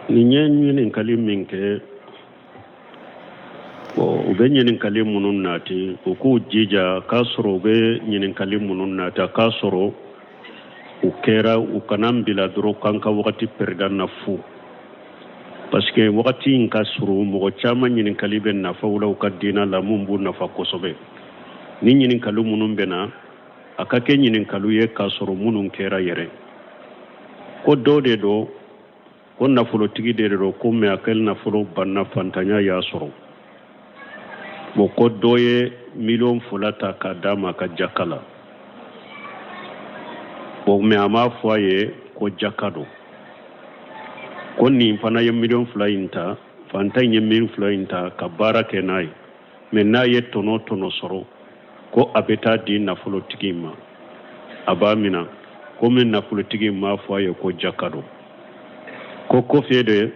ni ɲinin kali min kɛ u bɛ ɲininkali minnu nati u k'u jija k'a sɔrɔ u bɛ ɲininkali minnu nati k'a sɔrɔ u kɛra u kana bila dɔrɔn k'an ka wagati pɛrɛda na fu parce que wagati in ka surun mɔgɔ caman ɲininkali bɛ nafaw la u ka diinɛ la mun b'u nafa kosɛbɛ ni ɲininkali minnu bɛ na a ka kɛ ɲininkali ye k'a sɔrɔ minnu kɛra yɛrɛ ko dɔw de don ko nafolotigi de don ko mɛ a kɛli nafolo banna fantanya y'a sɔrɔ bon ko dɔ ye miliyɔn 2 ta k'a d'a ma ka jaka la bon mɛ a m'a fɔ a ye ko jaka don ko nin fana ye miliyɔn 2 in ta fantan ye miliyɔn 2 in ta ka baara kɛ n'a ye mɛ n'a ye tɔnɔ sɔrɔ ko a bɛ taa di nafolotigi ma a b'a minɛ ko min nafolotigi m'a fɔ a ye ko jaka don ko kɔfɛ de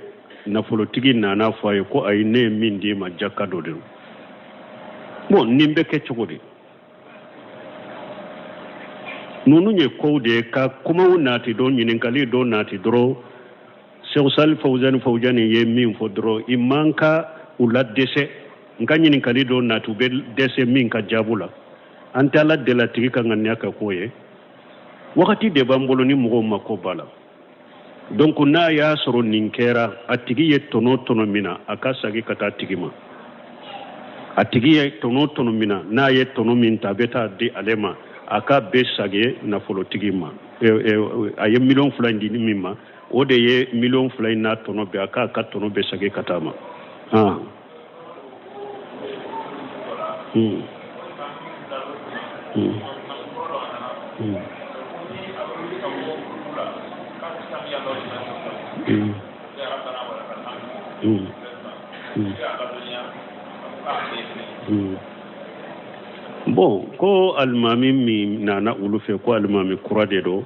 nafolotigi nana fɔ a ye ko ayi ne ye min di ma jaka don de bon nin bɛ kɛ cogo di ninnu ye kow de ka kumaw nati dɔn ɲininkali dɔ nati dɔrɔn Sheikh Salih Fawzani ye min fɔ dɔrɔn i man ka u la dɛsɛ nka ɲininkali dɔ nati u bɛ dɛsɛ min ka jaabu la an tɛ Ala deli a tigi ka ŋaniya kɛ k'o ye wagati de b'an bolo ni mɔgɔw mako b'a la donc n'a y'a sɔrɔ nin kɛra a tigi ye tɔnɔ min na a ka segin ka taa tigi ma a tigi ye tɔnɔ min na n'a ye tɔnɔ min ta a bɛ taa di ale ma a ka bɛ segin nafolotigi ma a ye miliyɔn 2 in di min ma o de ye miliyɔn 2 in n'a tɔnɔ bɛɛ a k'a ka tɔnɔ bɛ segin ka taa ma bon ko alimami min nana olu fɛ ko alimami kura de don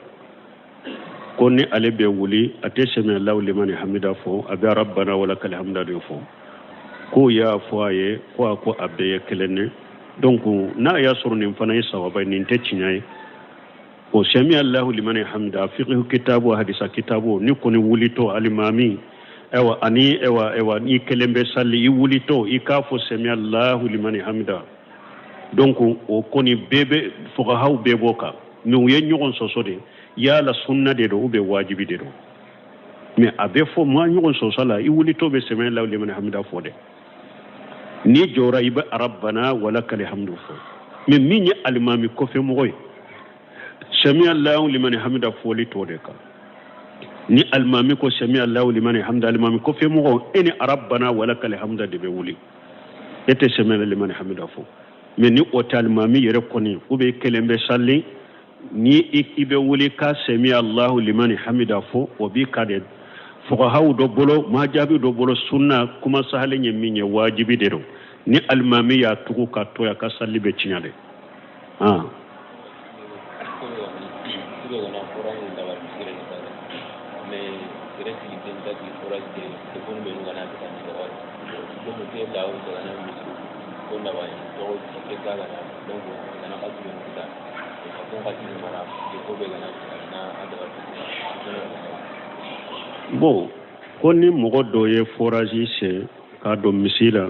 ko ni ale bɛ wuli a tɛ sami Allahu liman hamida fɔ a bɛ rabbana wa lakal hamda de fɔ ko y'a fɔ a ye ko a bɛɛ ye kelen ne donc n'a y'a sɔrɔ nin fana ye sawaba nin tɛ tiɲɛ ye o sami Allahu liman hamida fiqh kitabu hadisa kitabu ni kɔni wulitɔ alimami ewa ni kelen bɛ sali i wulitɔ i k'a fɔ sami Allahu liman hamida donc o kɔni bɛɛ bɛ fuqahaw bɛɛ b'o kan mais u ye ɲɔgɔn sɔsɔ de yala sunna de don ou bien wajibi de don mais a bɛ fɔ ma ɲɔgɔn sɔsɔ la i wulitɔ bɛ sami Allahu liman hamida fɔ dɛ ni jɔra i bɛ rabbana wa lakal hamdu fɔ mais min ye alimami kɔfɛ mɔgɔ ye sami Allahu liman hamida fɔli t'o de kan ni alimami ko sami Allahu liman hamida alimami kɔfɛ mɔgɔ e ni rabbana wa lakal hamda de bɛ wuli e tɛ sami Allahu liman hamida fɔ mais ni o tɛ alimami yɛrɛ kɔni ou bien kelen bɛ sali ni i bɛ wuli ka sami Allahu liman hamida fɔ o b'i ka de fuqahaw dɔ bolo majaabi dɔ bolo sunna kuma sahalen ye min ye wajibi de don ni alimami y'a tugu ka to ya ka sali bɛ tiɲɛ de bon ko ni mɔgɔ dɔ ye forage sen k'a don misi la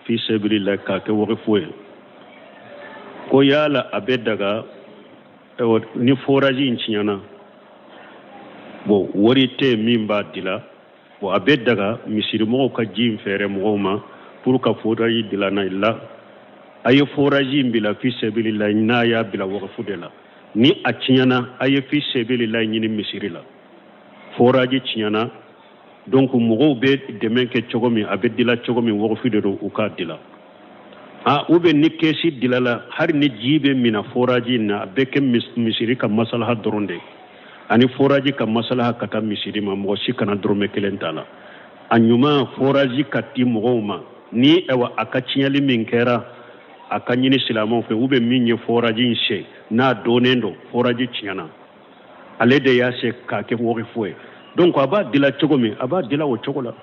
fi sabilillah k'a kɛ waqfu ye ko yala a bɛ daga ni forage in tiɲɛna bon wari tɛ min b'a dila bon a bɛ daga misirimɔgɔw ka ji in fɛɛrɛ mɔgɔw ma pour ka forage dilanna ila a ye forage in bila fi sabilillah n'a y'a bila waqfu de la ni a tiɲɛna a ye fi sabilillah ɲini misiri la forage tiɲɛna donc mɔgɔw bɛ dɛmɛ kɛ cogo min a bɛ dila cogo min waqfu de don u k'a dila ou bien ni kɛsi dilala hari ni ji bɛ mina forage in na a bɛ kɛ misiri ka masalaha dɔrɔn de ani forage ka masalaha ka taa misiri ma mɔgɔ si kana dɔrɔmɛ kelen t'a la a ɲuman forage ka di mɔgɔw ma ni a ka tiɲɛli min kɛra a ka ɲini silamɛw fɛ ou bien min ye forage in se n'a donnen don forage tiɲɛna ale de y'a se k'a kɛ waqfu ye donc a b'a dila cogo min a b'a dila o cogo la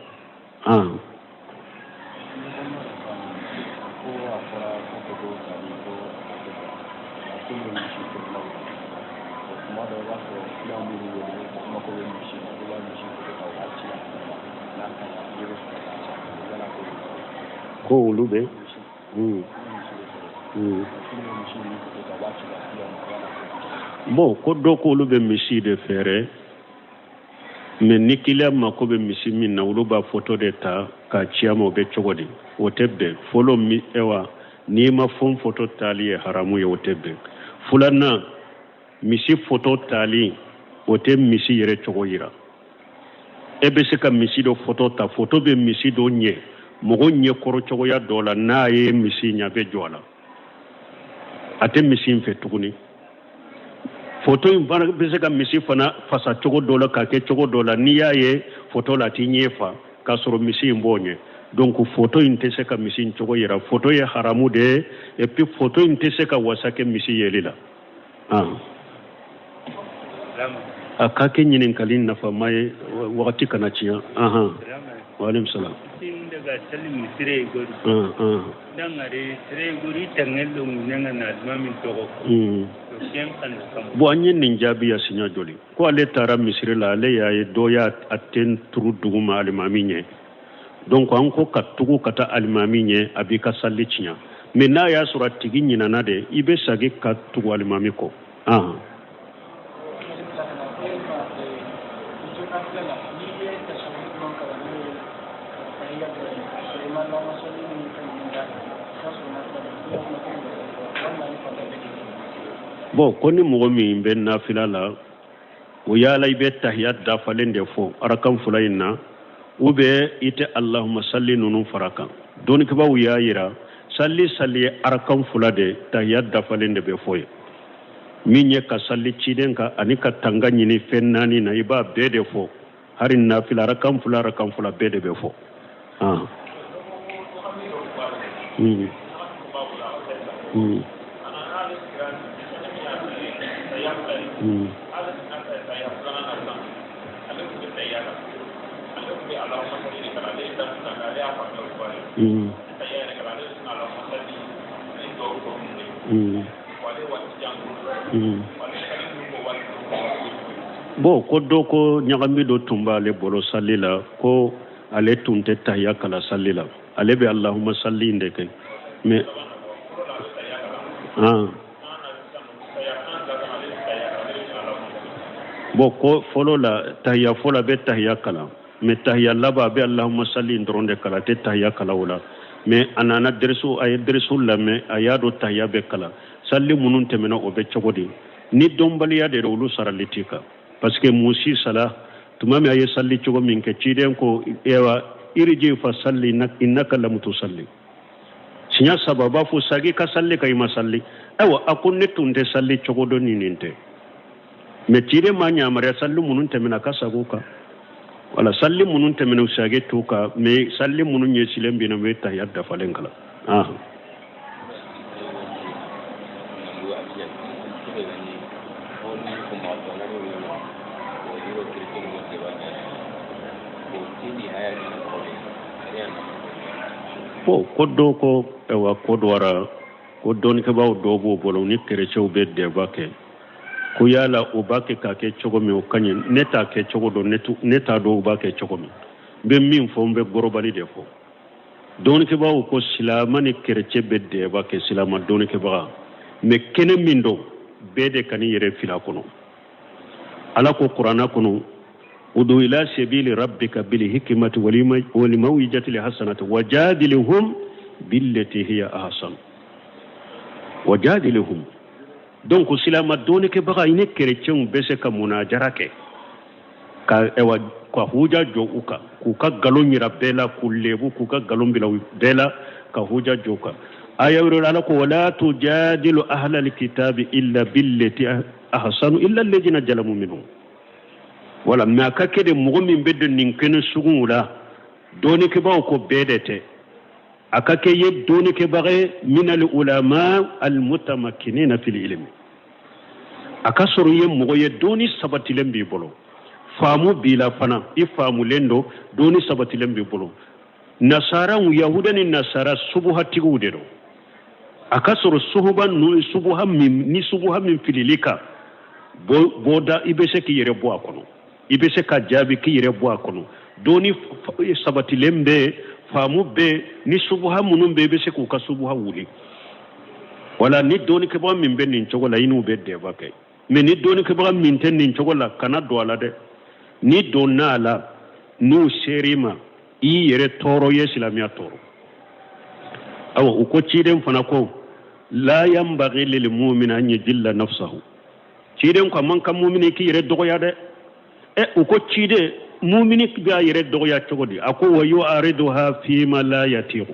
ko olu bɛ bon ko dɔ ko olu bɛ misi de fɛɛrɛ mais ni kiliyan mako bɛ misi min na olu b'a photo de ta k'a ci a ma o bɛ cogo di o tɛ bɛn fɔlɔ ewa n'i ma fɛn photo tali ye haramu ye o tɛ bɛn filanan misi photo tali o tɛ misi yɛrɛ cogo yira e bɛ se ka misi dɔ photo ta photo bɛ misi dɔ ɲɛ mɔgɔ ɲɛ kɔrɔ cogoya dɔ la n'a ye misi ɲɛ bɛ jɔ a la a tɛ misi in fɛ tuguni photo in fana bɛ se ka misi fana fasa cogo dɔ la k'a kɛ cogo dɔ la n'i y'a ye photo la a t'i ɲɛ fa k'a sɔrɔ misi in b'o ɲɛ donc photo in tɛ se ka misi in cogo yira photo ye haramu de ye et puis photo in tɛ se ka wasa kɛ misi yeli la a ka kɛ ɲininkali nafama ye wagati kana tiɲɛ waaleykum salaam daga salim sire gori dangare sire gori tangelo munanga na mamin togo bon an ye nin jaabi ya siɲa joli ko ale taara misiri la ale y'a ye dɔ y'a ten turu duguma alimami ɲɛ donc an ko ka tugu ka taa alimami ɲɛ a b'i ka sali tiɲa mais n'a y'a sɔrɔ a tigi ɲinana de i bɛ sagi ka tugu alimami kɔ bon ko ni mɔgɔ min bɛ nafila la o yala i bɛ tahiyat dafalen de fɔ arakan fula in na ou bien i tɛ allahumma salli ninnu fara kan dɔnnikibaw y'a yira salli ye arakan fula de tahiyat dafalen de bɛ fɔ ye min ye ka salli ciden kan ani ka tanga ɲini fɛn naani na i b'a bɛɛ de fɔ hari nafila arakan fula bɛɛ de bɛ fɔ bon ko dɔ ko ɲagami dɔ tun b'ale bolo sali la ko ale tun tɛ tahiya kala sali la ale bɛ allahumma salli in de kɛ mais bon ko fɔlɔ la tahiya fɔlɔ bɛ tahiya kala mais tahiya laban a bɛ allahumma salli in dɔrɔn de kala a tɛ tahiya kala o la mais a nana a ye dɛrisu lamɛn a y'a dɔn tahiya bɛ kala salli minnu tɛmɛna o bɛ cogo di ni dɔnbaliya de olu sarali t'i kan parce que musi sala tuma min a ye salli cogo min kɛ ciden ko iriji fa salli innaka lam tusalli siɲa saba b'a fɔ sagi ka salli ka i ma salli ayiwa a ko ne tun tɛ salli cogo dɔ ni nin tɛ mais ciden ma ɲamariya salli minnu tɛmɛna ka sago kan wala salli minnu tɛmɛna sage t'u kan mais salli minnu ɲɛsilen bɛ na u ye tahiya dafalen kala ko dɔw ko ko dɔwara ko dɔnnikɛbaw dɔw b'o bolo ni kerecɛnw bɛ dɛba kɛ ko yala o b'a kɛ k'a kɛ cogo min o ka ɲi ne t'a kɛ cogo dɔn ne t'a dɔn o b'a kɛ cogo min n bɛ min fɔ n bɛ gɔrɔbali de fɔ dɔnnikɛbaw ko silama ni kerecɛn bɛ dɛba kɛ silama dɔnnikɛbaga mais kɛnɛ min dɔn bɛɛ de ka n'i yɛrɛ fili a kɔnɔ ala ko kuranna kɔnɔ udu ila sabili rabbika bil hikmati wal maw'izati hasanati wajadilhum billati hiya ahsan wajadilhum donc silama doni ke baga ine chrétien be se ka munajara ke ka huja jo uka ku ka galon yira bela kullebu ku ka galon bila bela ka huja joka ayawro ala ko wala tujadilu ahla alkitabi illa billati ahsanu illa alladhina jalamu minhum wala ma ka kede mogo min bedde nin ken sugula doni ke bawo ko bedete aka ke ye doni ke bare min al ulama al mutamakkinina fil ilm aka soro ye mogo ye doni sabatilen bi bolo famu bila fana ifamu lendo doni sabatilen bi bolo nasara yahuda ni nasara subuhatigu de do aka soro suhuban no subuha min fililika boda ibese ki yere bo akono ibe se ka jaabi ki yɛrɛ bɔ a kɔnɔ doni sabati lembe famu be ni subuha munum be se ku ka subuha wuli wala ni doni ke ba min be nin chogola inu be de ba kay mais ni doni ke ba min ten nin chogola kana do ala de ni donala nu serima i yere toro ye islamia toro awa uko ciden fana ko la yambaghi lil mu'min an yajilla nafsahu ciden ko man kam mu'mini ki yere dogoya de uko cide mu'mini ga yere dogoya cogodi ako wa yu'ariduha fi ma la yatiru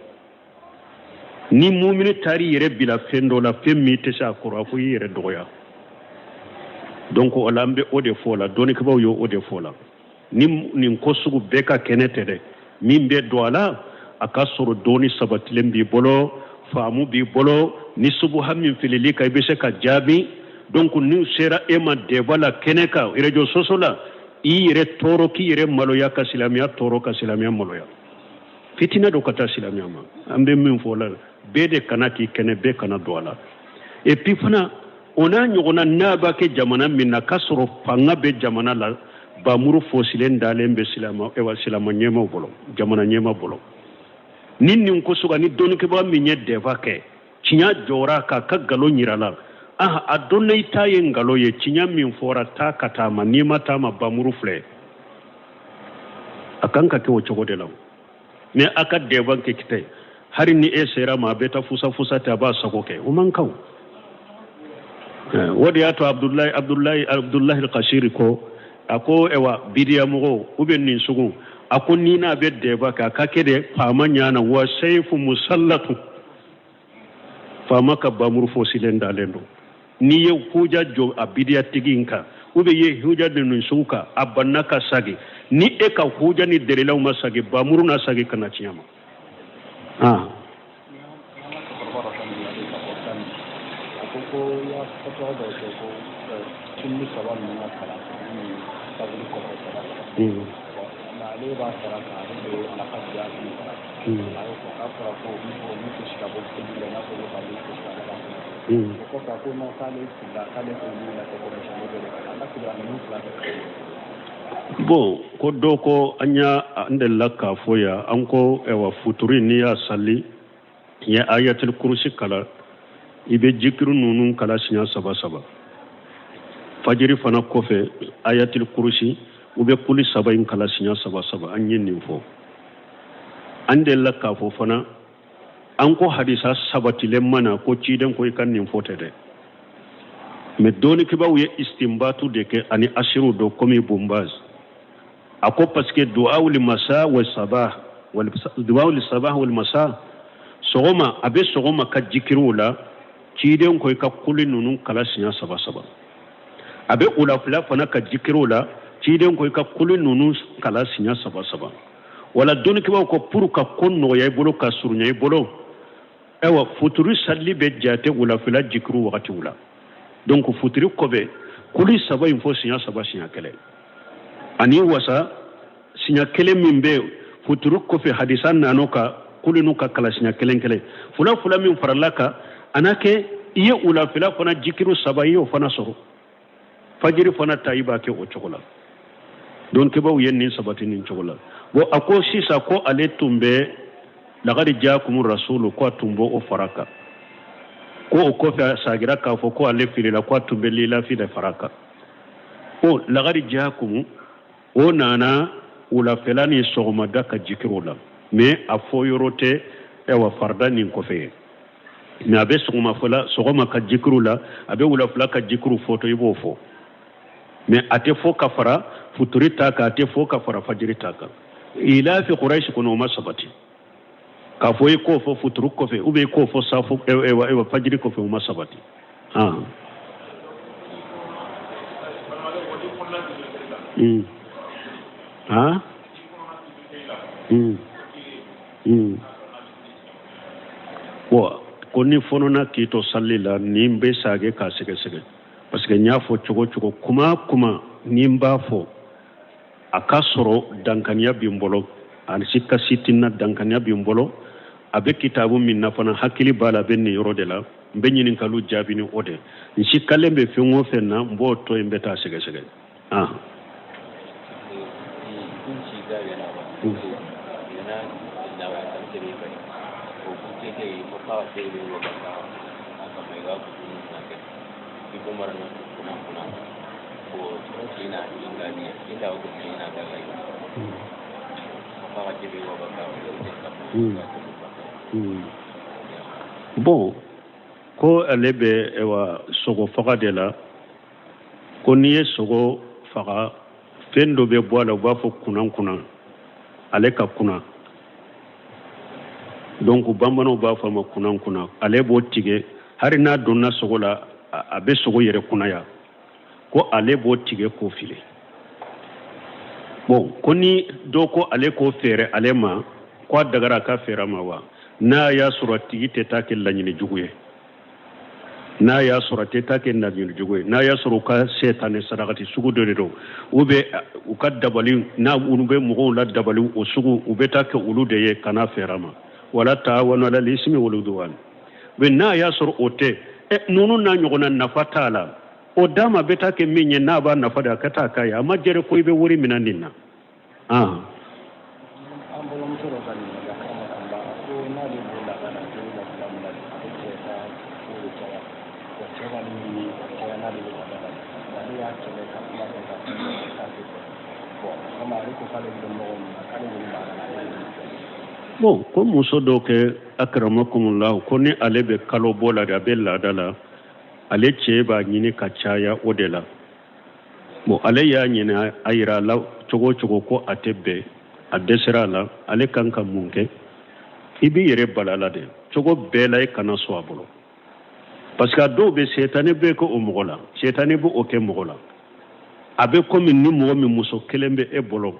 ni mu'mini tari yere bila fendo la femmi te sa ko ko yere dogoya donc o lambe o de fola doni ko baw yo o de fola nin ko sugu beka kenete de min be doala aka soro doni sabatilen bi bolo faamu bi bolo ni subu hammin filili kay be se ka jabi donc ni sera ema de bala keneka rejo sosola i re toro ki re maloya ka silamia toro ka silamia maloya fitina do kata silamia ma ambe min fola be de kanati kene be kana doala et puis fana ona nyogona naba ke jamana min na kasoro fanga be jamana la bamuru fosilen dalen be silama e wa silama nyema bolo jamana nyema bolo nin ko suga ni doni ke ba minye deva ke cinya jora ka galo nyirala adonna itaye ngalo ye cinya min fora ta kata ma ni mata ma bamuru fle akanka ke o chogode law ne aka deva ke kite hari ni e sera ma beta fusa ta ba sako ke o man kaw wodi ato abdullahi al-qashiri ko ako ewa bidiya mugo uben nin sugu ako nina be deba ka kede fama nyana wa sayfu musallatu fama ka bamur fo silenda lendo ni ye huja jo abidiya tiginka ube ye huja nin suka abanaka sagi ni e ka huja ni derela uma sagi bamuru na sagi kana chiyama bon ko doko anya andella ka foya anko ewa futuri ni ya salli ya ayatul kursi kala ibe jikru nunun kala sinya saba fajiri fana kofe ayatul kursi ube kuli saba in kala sinya saba anyen ninfo andella ka fo fana anko hadisa sabati mana ko ciden ko ikan ninfo tede me doni kiba uye istimbatu deke ani ashiru do komi bumbaz ako parce que du'a ul masa wa sabah wal du'a ul sabah wal masa sogoma abe sogoma ka jikirula ciden ko ka kuli nunun kala sinya saba abe ula fula fana ka jikirula ciden ko ka kuli nunun kala sinya saba wala doni kiba ko pour ka konno ya bolo ka surnya bolo ewa futuri salli be jate ula fula jikru wakati ula donc futuri kobe kuli saba info sinya kele ani wasa sinya kele mimbe futuri kofe hadisan nanoka kuli nuka kala sinya kele fula min faralaka anake iye ula fula fana jikru saba yo fana soro fajiri fana taiba ke o chokola donc kiba uyen sabati nin chokola bo ako sisa ko ale tumbe lagari jaakum rasulu ko tumbo o faraka ko ko fa sagira ka fo ko ale filila ko tumbe lila fi da faraka o lagari jaakum o nana ula felani sogoma daka jikirula me afo yorote e wa farda nin ko fe me abe sogoma ka jikirula abe ula fula ka jikiru foto yibo fo me ate fo kafara futuri taka ate fo kafara fajiri taka ila fi quraish kuno masabati ka fo ko fo futuru ko fe ube ko fo safu ewa fajiri ko fe masabati wa koni fono na kito sallila nimbe sage ka sege parce que nya fo chogo kuma nimba fo akasoro dankania bimbolo an sikka sitina dankania bimbolo abe kitabu min nafana hakili bala benni yoro de la benyini kalu jabini ode nsikale be fengo fenna mbo to embeta sege Bon, ko ale bɛ sogo faga de la ko n'i ye sogo faga fɛn dɔ bɛ bɔ a la u b'a fɔ kunan ale ka kuna donc bamananw b'a fɔ a ma kunan ale b'o tigɛ hari n'a donna sogo la a bɛ sogo yɛrɛ kunaya ko ale b'o tigɛ k'o fili bon ko ni dɔ ko ale k'o feere ale ma ko a dagara a ka feere ma wa n'a y'a sɔrɔ tigi tɛ taa kɛ laɲini jugu ye n'a y'a sɔrɔ tɛ taa kɛ laɲini jugu ye n'a y'a sɔrɔ u ka seetanɛ sarakati sugu dɔ de don u bɛ u ka dabali n'a olu bɛ mɔgɔw la dabali o sugu u bɛ taa kɛ olu de ye kana feere ma wala ta'awanu alal ismi wal udwan mais n'a y'a sɔrɔ o tɛ ninnu n'a ɲɔgɔnna nafa t'a la o dama bɛ taa kɛ min ye n'a b'a nafa de a ka taa k'a ye a ma jɛrɛ ko i bɛ wari minɛ nin na bon ko muso dɔ kɛ akramakumullah ko ni ale bɛ kalo bɔ la a bɛ laada la ale cɛ b'a ɲini ka caya o de la bon ale y'a ɲini a yira la cogo cogo ko a tɛ bɛn a dɛsɛra a la ale kan ka mun kɛ i b'i yɛrɛ bala la de cogo bɛɛ la i kana sɔn a bolo parce que a dɔw bɛ seetani bɛ kɛ o mɔgɔ la seetani bɛ o kɛ mɔgɔ la a bɛ komi ni mɔgɔ min muso kelen bɛ e bolo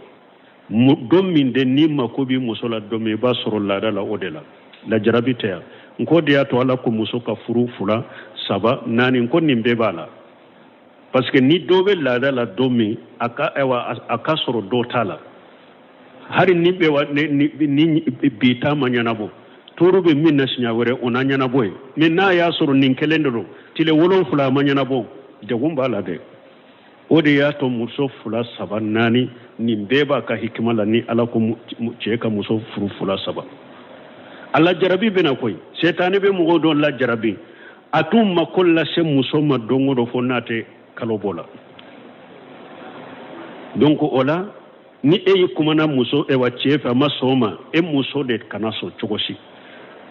don min de ni mako b'i muso la don min i b'a sɔrɔ laada la o de la lajarabi tɛ yan n ko de y'a to ala ko muso ka furu 2 3 4 n ko nin bɛɛ b'a la parce que ni dɔ bɛ laada la don min a ka sɔrɔ dɔ t'a la hari ni bi ta ma ɲɛnabɔ toro bɛ min na siɲɛ wɛrɛ o na ɲɛnabɔ ye mais n'a y'a sɔrɔ nin kelen de don tile 7 a ma ɲɛnabɔ degun b'a la dɛ o de y'a to muso 2 3 4 nin bɛɛ b'a ka hikima la ni ala ko cɛ ka muso furu 2 3 ala jarabi bɛna koyi seetani bɛ mɔgɔw dɔn la jarabi a t'u mako lase muso ma don o don fo n'a tɛ kalo bɔ la donc o la ni e y'i kumana muso wa cɛ fɛ a ma sɔn o ma e muso de kana sɔn cogo si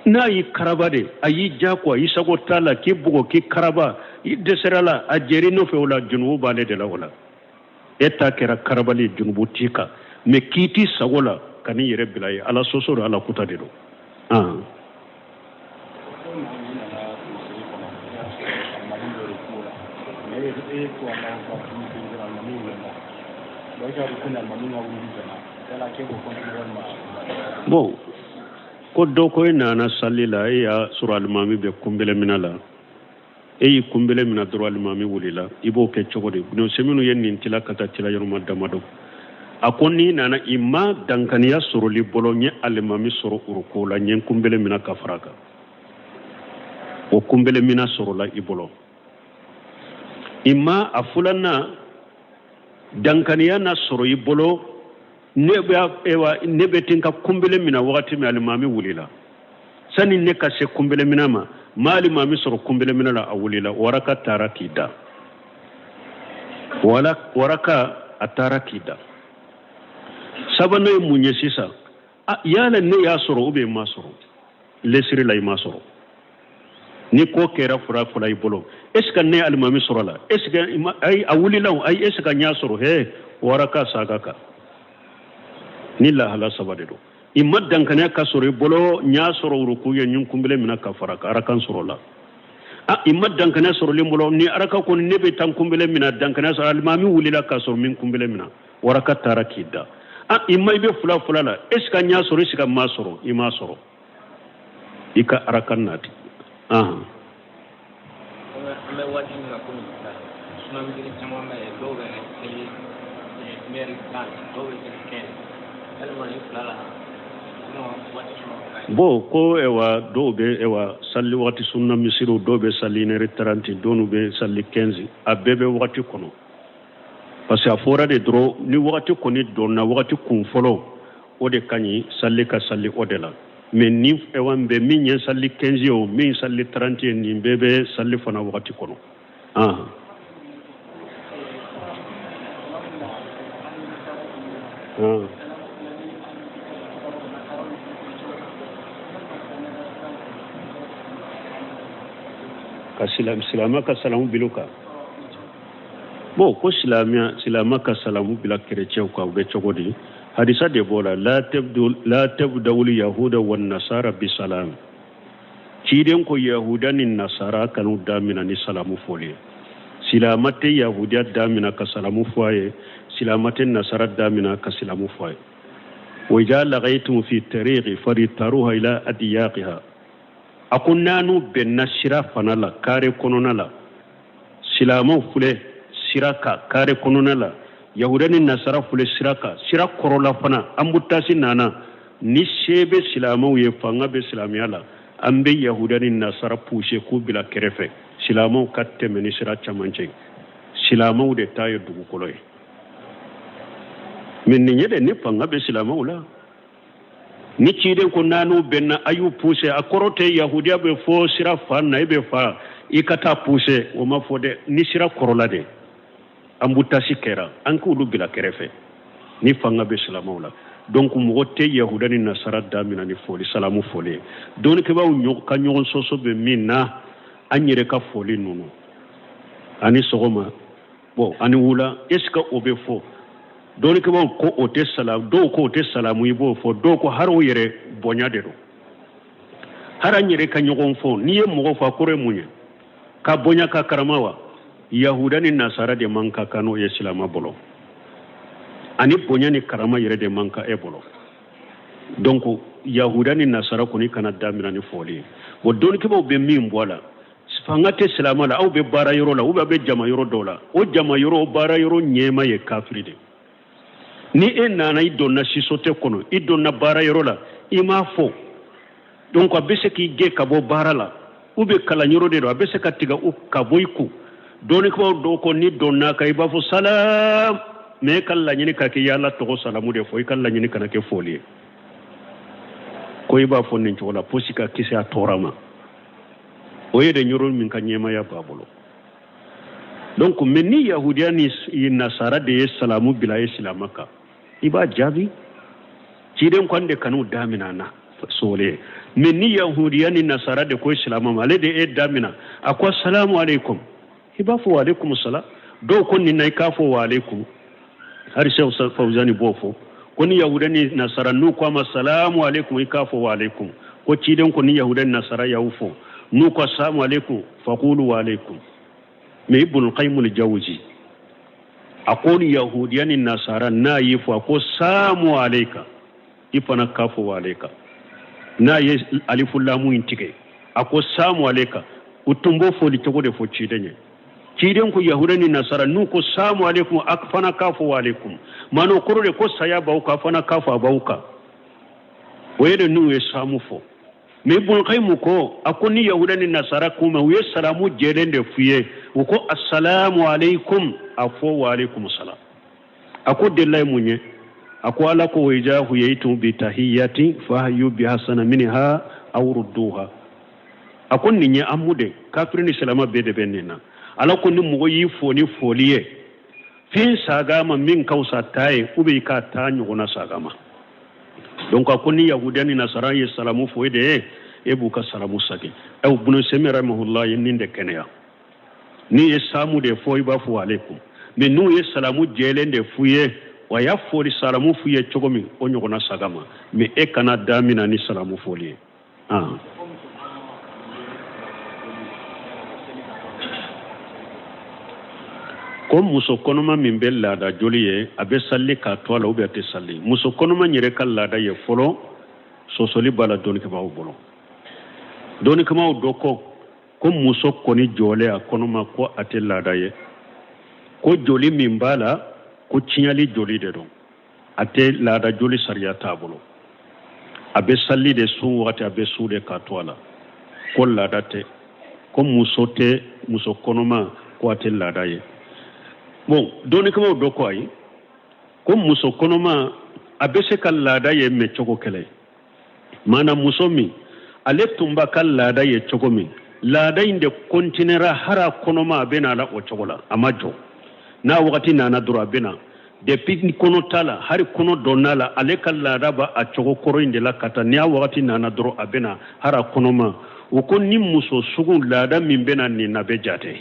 n'a y'i karaba de a y'i jako a y'i sago t'a la k'i bugɔ k'i karaba i dɛsɛra la a jɛri nɔfɛ o la junubu b'ale de la o la e ta kɛra karabali junubu t'i kan mais k'i t'i sago la ka n'i yɛrɛ bila ye ala sɔsɔ don ala kuta de don bon ko dɔ ko e nana sali la e y'a sɔrɔ alimami bɛ kunbɛlɛ mina la e y'i kunbɛlɛ mina dɔrɔn alimami wulila i b'o kɛ cogo di non se minnu ye nin tila ka taa tila yɔrɔma damadɔ a ko n'i nana i ma dankaniya sɔrɔli bolo n ye alimami sɔrɔ uruko la n ye kunbɛlɛ mina ka fara kan o kunbɛlɛ mina sɔrɔla i bolo i ma a filanan dankaniya na sɔrɔ i bolo ne bɛ ten ka kunbɛlɛ mina wagati min alimami wulila sani ne ka se kunbɛlɛ mina ma alimami sɔrɔ kunbɛlɛ mina la a wulila waraka taara k'i da waraka a taara k'i da sabanan ye mun ye sisan yala ne y'a sɔrɔ ou bien ma sɔrɔ lesiri la i ma sɔrɔ ni ko kɛra fura i bolo est ce que ne alimami sɔrɔ la est ce que a wulila ayi est ce que n y'a sɔrɔ waraka saga kan ni lahala saba de don i ma dankaniya ka sɔrɔ i bolo n y'a sɔrɔ uruku ye ɲin kunbɛlɛ mina ka fara kan arakan sɔrɔ la i ma dankaniya sɔrɔlen bolo ni araka kɔni ne bɛ taa kunbɛlɛ mina dankaniya sɔrɔ alimami wulila ka sɔrɔ min kunbɛlɛ mina waraka taara k'i da i ma i bɛ fula la est ce que n y'a sɔrɔ est ce que ma sɔrɔ i ma sɔrɔ i ka arakan nati bon ko dɔw bɛ sali wagati sunna misiriw dɔw bɛ sali 1h30 dɔw bɛ sali 15 a bɛɛ bɛ wagati kɔnɔ parce que a fɔra de dɔrɔn ni wagati kɔni dɔnna wagati kun fɔlɔ o de kañi salli ka salli o de la mais ni ewan be min yen salli 15 o min salli 30 ni bebe salli fana wakati kono ka silama ka salamu biluka bon ko silama ka salamu bila chrétien ko be chogodi hadisa de bola la tabdul yahuda wan nasara bi salam ciden ko yahuda ni nasara kanu damina ni salamu foli silamate yahudiya damina ka salamu foye silamate nasara damina ka salamu foye wa ja laqaytum fi tariqi faritaruha ila adiyaqiha akunnanu benna shira fanala kare konona la silamu fule siraka kare konona la yahudani nasara fule sira korola fana ambutasi nana ni shebe silamu ye fanga be silamiyala ambe yahudani nasara pushe ku bila kerefe silamu katte meni sira chamanche silamu de tayo dugu koloy min ni nyede ni fanga be silamu la ni ciden ko nanu benna ayu pushe akorote yahudiya be fo sira fanna ibe fa ikata pushe o ma fode ni sira korola de ambutasi kera anku du bila kerefe ni fanga be silamu la donc mogote yahudani nasara damina ni foli salamu foli don ke baw ka nyogon soso be minna anyere ka foli nunu ani sogoma bon ani wula eska obe fo don ke baw ko ote salam do ko ote salamu ibo fo do ko haro yere bonya de do haranyere ka nyogon fo ni ye mogo fa kore munye ka bonya ka karamawa yahudani nasara de manka kano ye silama bolo ani bonya ni karama yere de manka e bolo donc yahudani nasara ko ni kana damira ni foli wo don ke bo be min bola fangate silama la au be bara yoro la ou be jama yoro dola o jama yoro bara yoro nyema ye kafiri de ni enana idonna sisote kono idonna bara yoro la ima fo donc abese ki ge kabo bara la ou be kala nyoro de do abese ka tiga u kaboiku doni ko do ko ni donna kay ba fo salam me kala nyini ka ke yalla to salamu de fo kala nyini kana ke foli ko iba fo nin wala posika kisi a torama o yede nyoro min ka nyema ya babolo donc meni yahudiani nasara de salamu bila islamaka iba jabi ciden ko ande kanu damina na sole meni yahudiani nasara de ko islama male de e damina akwa assalamu alaikum iba fo wa alaikum assalam do ko ni nay ka fo wa alaikum har sheikh fawzani bofo ko ni yahudani nasara nu ko ma assalamu alaikum ka fo wa alaikum ko ciden ko ni yahudani nasara ya ufo nu ko assalamu alaikum faqulu wa alaikum me ibn qayyim al-jawzi aqul yahudiyani nasara na yifu ko samu alayka ifana kafu wa alayka na ye alifu lamu intike ako samu alayka utumbo foli to de fo cidenye ciden ko yahudani nasara nu ko samu alaykum akfana kafu wa alaykum mano korode ko saya bauka fana kafu bauka wede nu e samu fo me ibn qayyim ko akoni yahudani nasara kuma wiye salamu jelende fuye ko assalamu alaikum afo wa alaikum salam ako dellay munye ako ala ko wajahu yaitu bi tahiyati fa yu bi hasana minha aw rudduha ako ninye amude kafirin salama bede benina ala ko ni mugo yi foni foliye fin sagama min kausa taye ube ka tanyu gona sagama donc akoni yahudani nasara ye salamu foide ebu ka salamu sake aw bunu semira mahullah yinde kenya ni ye samu de foy ba fu alaikum mais nous ye salamu jelende fuye wa ya foli salamu fuye chogomi onyo na sagama mais e kana damina ni salamu foli ko muso konoma min bella da joliye abe salli ka tola ube ate salli muso konoma nyere kala da ye folo sosoli bala doni ke bawo bolo doni ke mawo doko ko muso koni jole a konoma ko ate lada ye ko joli min bala ko cinyali joli de don ate lada joli sariya tabulo abe salli de su wati abe su de ka tola ko lada te ko muso te muso konoma ko ate lada ye bon doni ko do ko ay ko muso konoma abese kal laada ye me cogo kele mana musomi ale tumba kal laada ye cogo min laada inde kontinera hara konoma abena la o cogo la amajo na wakati nana dura abena depuis kono tala hari kono donala ale kal laada ba a cogo koro inde la kata ni wakati nana duro abena hara konoma o ko ni muso sugu laada min bena ni nabe jate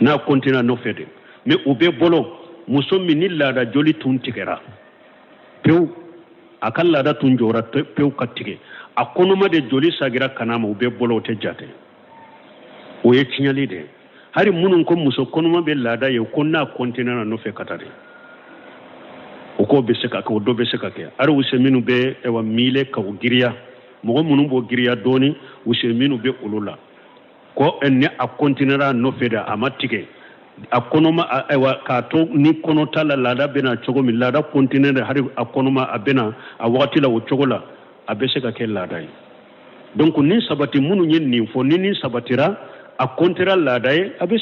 na kontina no fede me ube bolo muso min ni laada joli tun tigera pew akal laada tun jora pew katige a konoma de joli sagira kanama ube bolo te jate o ye tinyali de hari munun ko muso konoma be laada ye ko na kontina no fe katare o ko be seka ko do be seka ke ar useminu be e wa mile ka giriya mo munun bo giriya doni useminu be ulula ko enne a kontinera no fe da amatike a konoma ewa ka to ni kono tala laada bena chogo mi laada kontinera hari a konoma abena a wakati la o chogo la abe seka ke laada yi donc ni sabati munu nyen ni fo ni sabatira a kontira laada yi abe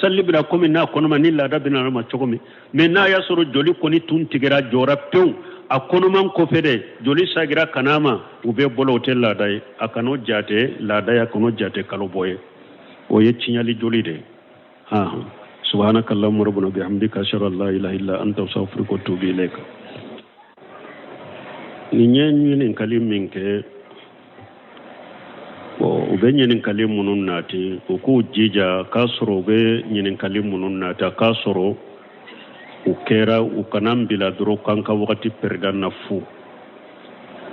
salli bila komi na konoma ni laada bena ma chogo mi me na ya soro joli koni tun tigera jora pew a konoman ko fede joli sagira kanama ube bolo hotel laada yi akano jate laada ya kono jate kalo boye o ye tinyali joli de ha subhanakallahumma rabbana bihamdika ashhadu an la ilaha illa anta astaghfiruka wa atubu ilayk ni nyen kalim minke o be nyen kalim munun nati o ko jija kasoro be nyen kalim munun nata kasoro o kera o kanam bila dro kanka wakati perdan na fu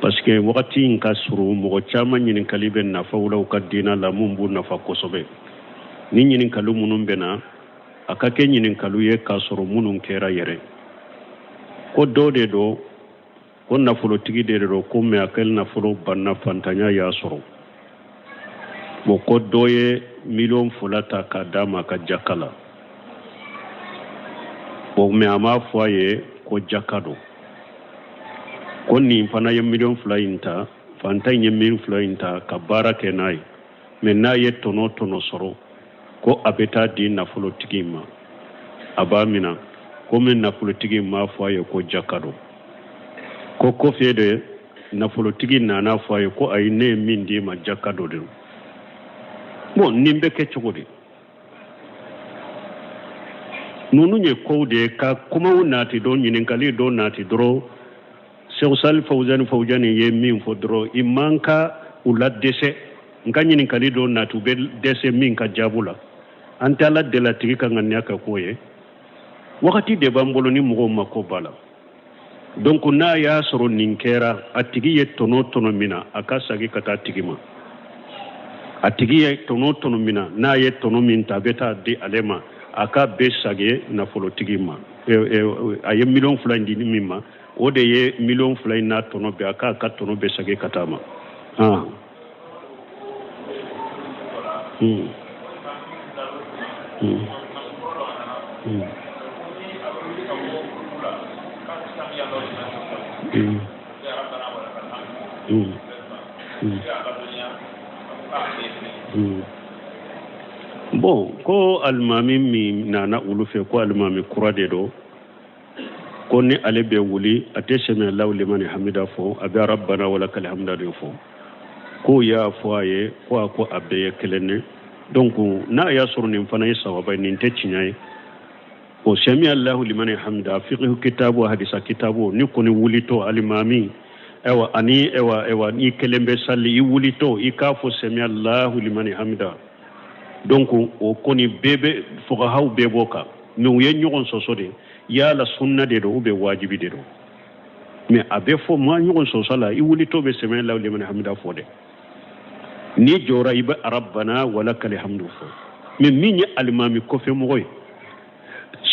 parce que wakati in kasoro mo chama nyen kalibe na fa wala ka dina la mumbu na fa kosobe ni nyen kalu munun bena akake nyen kalu ye kasoro munun kera yere ko dode do ko nafulo tigi de do ko me akel nafulo banna fantanya ya soro mo ko doye million fulata ka dama ka jakala o me ama foye ko jakado ko ni fana ye million fulainta fanta ye million fulainta ka barake nay me na ye tono soro ko abeta di nafulo tigi ma abamina ko me nafulo tigi ma foye ko jakado ko fede nafulo tigi nana foye ko ay ne min di ma jakado de bon nimbe ke chogodi nunu nye ko de ka kuma wonati do nyinin kali do nati dro Sal Fawzani ye min fo dro imanka ula dese nga nyinin kali do natu be dese min ka jabula antala de la tigi kan nganya ka koye wakati de bambolo ni mugo mako bala donc na ya soro ninkera atigi ye tono mina akasagi kata tigima atigi ye tono mina na ye tono min tabeta di alema aka besage na folo tigima aye million fulandi ni mimma o de ye million fulai na tono be aka ka tono besage katama bon ko almami mi nana ulufe ko almami kurade do ko ni ale be wuli ate sami Allah liman hamida fo abi rabbana wa lakal hamdu fo ko ya foye ko abbe kelene donc na ya surni fana yasaba ni te chinyai ko sami Allah liman hamida fiqh kitabu hadisa kitabu ni ko ni wuli to almami ewa ni kelembe salli i wuli to i ka fo sami Allah liman hamida donc o koni bebe foga haw beboka mais o ye ñogon soso de ya la sunna de do be wajibi de do mais abe fo ma ñogon soso la i wuli to be sami Allah liman hamida fo de ni jora iba rabbana walakal hamdu fo mais mi ñi almami ko fe moy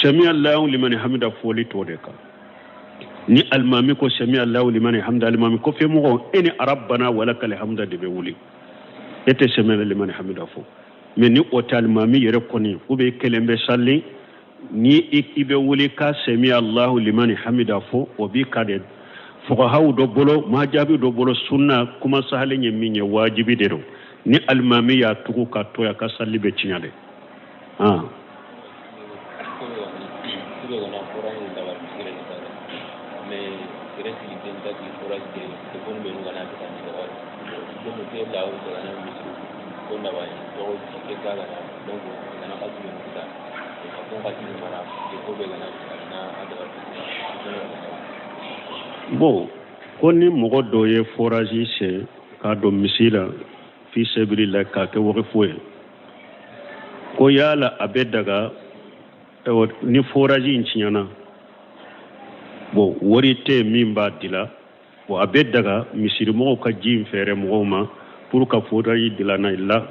sami Allah liman hamida fo li to de ka ni almami ko sami Allah liman hamida almami ko fe mogo eni rabbana walakal hamdu de be wuli ete sami Allah liman hamida fo mais ni otal mami yere koni ube kelembe salli ni ikibe wuli ka sami Allah liman hamida fo obi kade fo haw do bolo ma jabi do bolo sunna kuma sahale nyemi wajibi de do ni almami ya tuku ka to ya ka salli be tinyade bon ko ni mɔgɔ dɔ ye forage se k'a don misi la fi sebiri la k'a kɛ wɔri foyi ko yala a bɛ daga ni forage in tiɲɛna bon wari tɛ min b'a dila bon a bɛ daga misirimɔgɔw ka ji in fɛɛrɛ mɔgɔw ma pour ka forage dilanna ila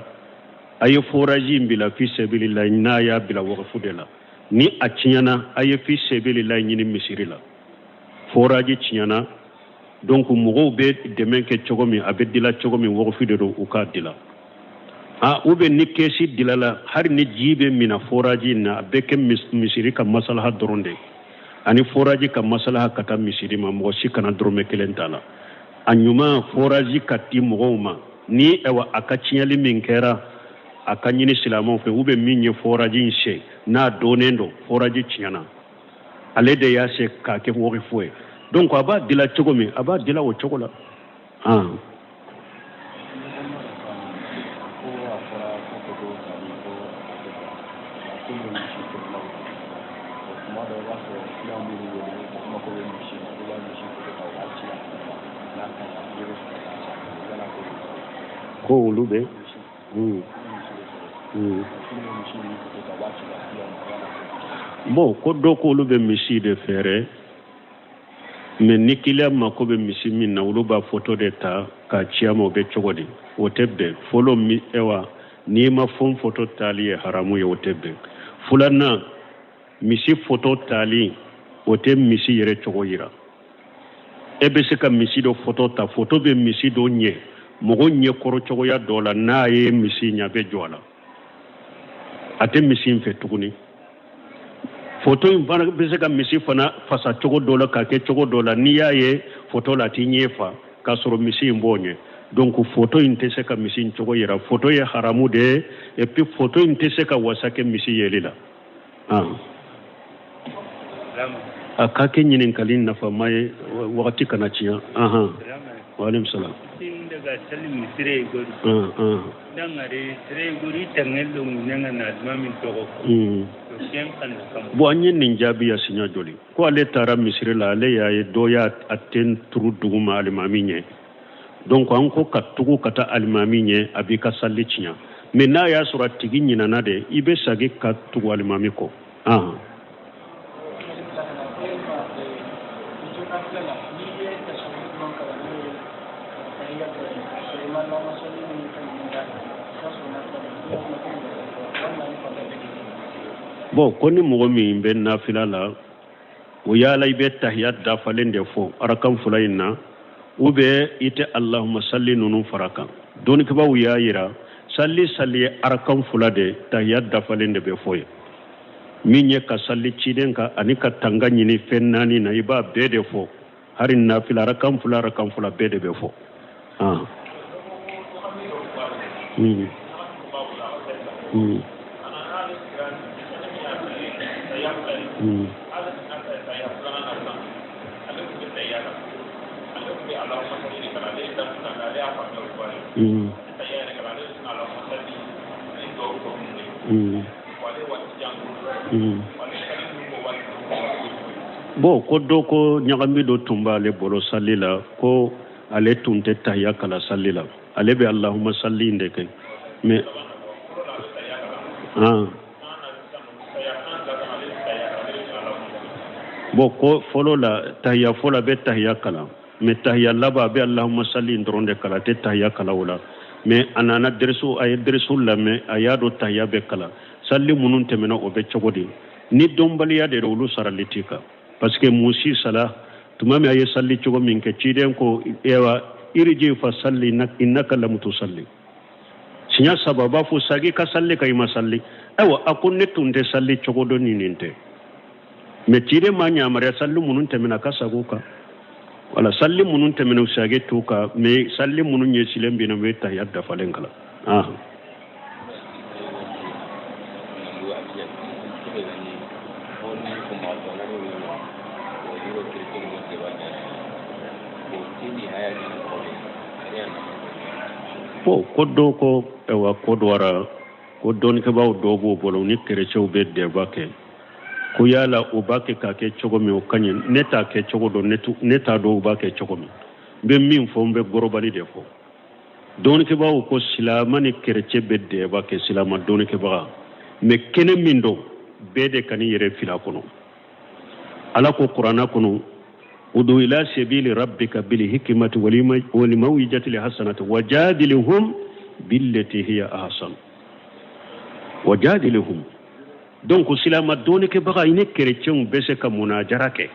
a ye forage in bila fi sebiri la n'a y'a bila wɔri de la ni a tiɲɛna a ye fi sebiri la ɲini misiri la forage tiɲɛna donc mɔgɔw bɛ dɛmɛ kɛ cogo min a bɛ dila cogo min wɔri de don u k'a dila ou bien ni kesi dilala hari ni ji bɛ mina forage na a bɛ kɛ misiri ka masalaha dɔrɔn de ani forage ka masalaha ka taa misiri ma mɔgɔ si kana dɔrɔmɛ kelen t'a la a ɲuman forage ka di mɔgɔw ma ni a ka tiɲɛli min kɛra a ka ɲini silamɛw fɛ ou bien min ye forage in se n'a donnen don forage tiɲɛna ale de y'a se k'a kɛ wɔri foyi donc a b'a dila cogo min a b'a dila o cogo la ko olu bɛ bon ko dɔ ko olu bɛ misi de fɛɛrɛ mais ni kiliya mako bɛ misi min na olu b'a photo de ta k'a ci a ma o bɛ cogo di o tɛ bɛn fɔlɔ n'i ma fɛn photo tali ye haramu ye o tɛ bɛn filanan misi photo tali o tɛ misi yɛrɛ cogo yira e bɛ se ka misi dɔ photo ta photo bɛ misi dɔ ɲɛ mɔgɔ ɲɛ kɔrɔ cogoya dɔ la n'a ye misi ɲɛ bɛ jɔ a la a tɛ misi in fɛ tuguni photo in fana bɛ se ka misi fana fasa cogo dɔ la k'a kɛ cogo dɔ la n'i y'a ye photo la a t'i ɲɛ fa k'a sɔrɔ misi in b'o ɲɛ donc photo in tɛ se ka misi in cogo yira photo ye haramu de ye et puis photo in tɛ se ka wasa kɛ misi yeli la a ka kɛ ɲininkali nafama ye wagati kana tiɲɛ waaleykum salaam daga salim sire gori dangare sire gori tangelo nyanga na mami togo to ken kan kam bo anye nin jabi ya sinya joli ko ale tara misire la ale ya ye do ya aten turu duguma alimami nye donc an ko ka tugu kata alimami nye abi ka salli tinya mais na ya sura tigi nyina na de ibe sagi ka tugu alimami ko bon ko ni mɔgɔ min bɛ nafila la o yala i bɛ tahiyat dafalen de fɔ arakan fula in na ou bien i tɛ allahumma salli ninnu fara kan dɔnnikibaw y'a yira salli ye arakan fula de tahiyat dafalen de bɛ fɔ ye min ye ka salli ciden kan ani ka tanga ɲini fɛn naani na i b'a bɛɛ de fɔ hari nafila arakan fula bɛɛ de bɛ fɔ bon ko dɔ ko ɲagami dɔ tun b'ale bolo salli la ko ale tun tɛ tahiya kala salli la ale bɛ allahumma salli in de kɛ mais bon ko fɔlɔ la tahiya fɔlɔ bɛ tahiya kala mais tahiya laban bɛ allahumma salli in dɔrɔn de kala tɛ tahiya kala o la mais a nana a ye dɛrisu lamɛn a y'a dɔn tahiya bɛ kala salli minnu tɛmɛna o bɛ cogo di ni dɔnbaliya de olu sarali t'i kan parce que musi sala tuma min a ye salli cogo min kɛ ciden ko iriji fa salli innaka lam tusalli siɲɛ saba b'a fɔ sagi ka salli ka i ma salli ayiwa a ko ne tun tɛ salli cogo dɔ nin tɛ mais ciden ma ɲamariya salli minnu tɛmɛna ka sago kan wala salli minnu tɛmɛna u sage t'u kan mais salli minnu ɲɛsilen bɛ na u bɛ tahiya dafalen kala ko do ko ewa ko do wara ko don ke baw do bo bolo ni kerechew be de bake ko yala o bake ka ke chogo mi o kanyen neta ke chogo do neta do bake chogo mi be min fo be gorobali de fo don ke baw ko silama ni kereche be de bake silama don ke ba me kene min do be de kani yere fila kono ala ko qur'ana kono udu ila sabili rabbika bil hikmati wal mawjati li hasanati wajadilhum billati hiya ahsan wajadilhum donc silama doni ke baga ine chrétien bese ka munajara ke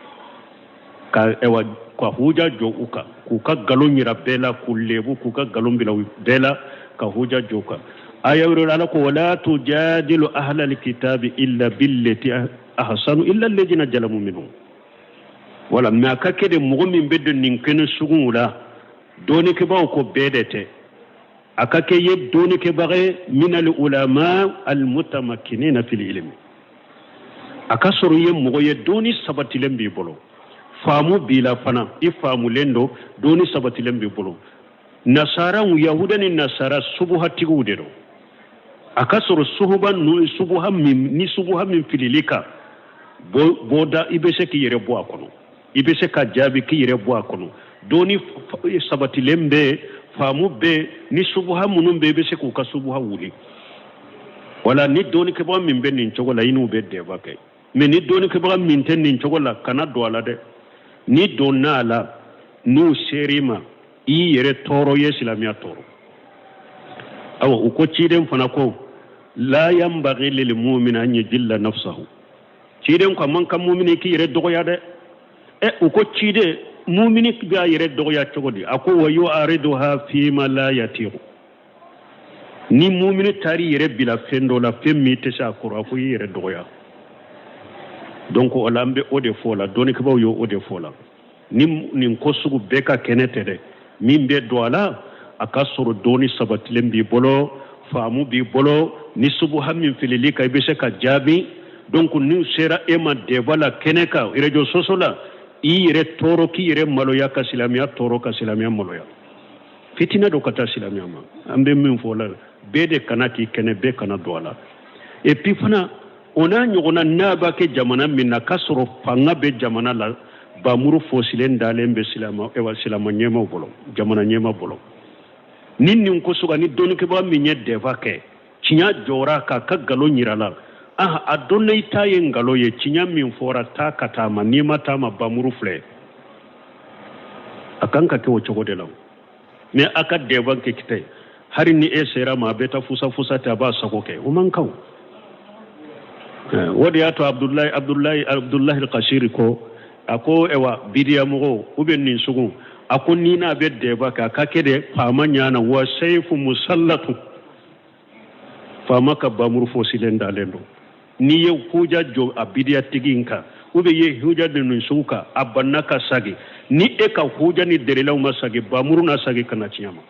ka ewa kwa huja jo uka ku ka galonyira bela kullebu ku ka galombila bela ka huja joka aya wala ko wala tujadilu ahla alkitabi illa billati ahsanu illa alladhina jalamu minhum wala ma ka kede mu'min beddo nin kene sugula doni ke bawo ko bedete aka ke yeb doni ke bare min al ulama al mutamakkinina fil ilm aka soro yem mo ye doni sabatilen bi bolo famu bila fana ifamu lendo doni sabatilen bi bolo nasara yahudani nasara subuhati gudero aka soro suhuban no subuham ni subuham fililika boda ibese ki yere bo akono ibese ka jabi ki yere bo akono doni sabatilen be famu be ni subuha munun be be se ku ka subuha wuli wala ni doni ke ba min be nin chogola inu be de ba kay me ni doni ke ba min ten nin chogola kana do ala de ni donala nu serima i yere toro yeslamia toro aw uko ciden fana ko la yambaghi lil mu'min an yajilla nafsahu ciden ko man kam mu'mini ki yere dogo ya de uko cide mumini ga yere dogoya cogodi ako wayo ariduha fi ma la yatiru ni mumini tari yere bila fendo la femmi tesa ko ako yere dogoya donc o lambe o de fola doni ko yo o de fola ni ko sugu beka kenete de min be do ala aka soro doni sabatilen bi bolo famu bi bolo ni subu hammin filili kay be se ka jabi donc ni sera ema de bala keneka rejo sosola i yere toro ki yere maloya ka silamia toro ka silamia maloya fitina do kata silamia ma ambe min fola bede kanati kene be kana doala et puis fana ona nyogona naba ke jamana minna kasoro fanga be jamana la bamuru fosilen dalembe silama e wa silama nyema bolo jamana nyema bolo ninni ko suga ni donu ke ba minye deva ke cinya jora ka galo nyirala adonne itaye ngalo ye cinya min fora ta kata ma ni mata ma bamuru fle akanka ke wo chogo de law me aka deva ke kite hari ni e sera ma beta fusa ta ba sako ke o man kaw wodi ato abdullahi al-qashiri ko ako ewa bidiya mo uben nin sugu ako ni na be deva ka kede famanya na wa sayfu musallatu famaka bamuru fo silenda lendo ni ye huja jo abidiya tiginka ube ye huja de nun suka abanaka sagi ni e ka huja ni derelaw masagi bamuru na sagi kana ciyama